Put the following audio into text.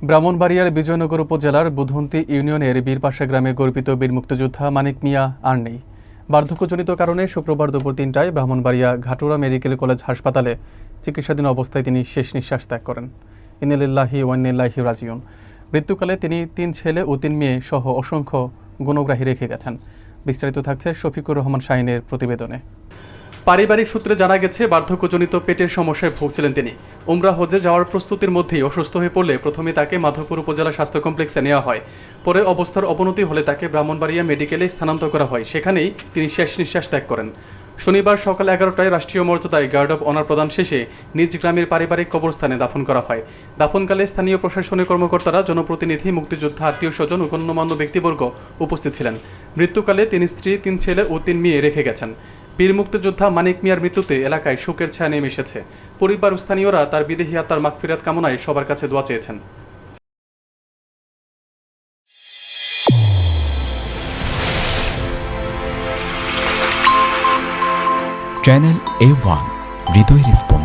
ব্রাহ্মণবাড়িয়ার বিজয়নগর উপজেলার বুধন্তি ইউনিয়নের বীরপাশা গ্রামে গর্বিত বীর মুক্তিযোদ্ধা মানিক মিয়া আর নেই। বার্ধক্যজনিত কারণে শুক্রবার দুপুর ৩টায় ব্রাহ্মণবাড়িয়া ঘাটুরা মেডিকেল কলেজ হাসপাতালে চিকিৎসাধীন অবস্থায় তিনি শেষ নিঃশ্বাস ত্যাগ করেন। ইন্নালিল্লাহি ওয়া ইন্না ইলাইহি রাজিউন। মৃত্যুকালে তিনি ৩ ছেলে ও ৩ মেয়ে সহ অসংখ্য গুণগ্রাহী রেখে গেছেন। বিস্তারিত থাকছে শফিকুর রহমান শাহিনের প্রতিবেদনে। পারিবারিক সূত্রে জানা গেছে, বার্ধক্যজনিত পেটের সমস্যায় ভুগছিলেন তিনি। উমরা হজে যাওয়ার প্রস্তুতির মধ্যেই অসুস্থ হয়ে পড়লে প্রথমে তাকে মাধবপুর উপজেলা স্বাস্থ্য কমপ্লেক্সে নেওয়া হয়। পরে অবস্থার অবনতি হলে তাকে ব্রাহ্মণবাড়িয়া মেডিকেলে স্থানান্তর করা হয়। সেখানেই তিনি শেষ নিঃশ্বাস ত্যাগ করেন। শনিবার সকাল 11টায় রাষ্ট্রীয় মর্যাদায় গার্ড অব অনার প্রদান শেষে নিজ গ্রামের পারিবারিক কবরস্থানে দাফন করা হয়। দাফনকালে স্থানীয় প্রশাসনের কর্মকর্তারা, জনপ্রতিনিধি, মুক্তিযোদ্ধা, আত্মীয় স্বজন ও গণ্যমান্য ব্যক্তিবর্গ উপস্থিত ছিলেন। মৃত্যুকালে তিনি স্ত্রী, 3 ছেলে ও 3 মেয়ে রেখে গেছেন। বীর মুক্তিযোদ্ধা মানিক মিয়ার মৃত্যুতে এলাকায় শোকের ছায়া নেমে এসেছে। পরিবার ও স্থানীয়রা তার বিদেহী আত্মার মাগফিরাত কামনায় সবার কাছে দোয়া চেয়েছেন। চ্যানেল A1 হৃদয় রেসপন্স।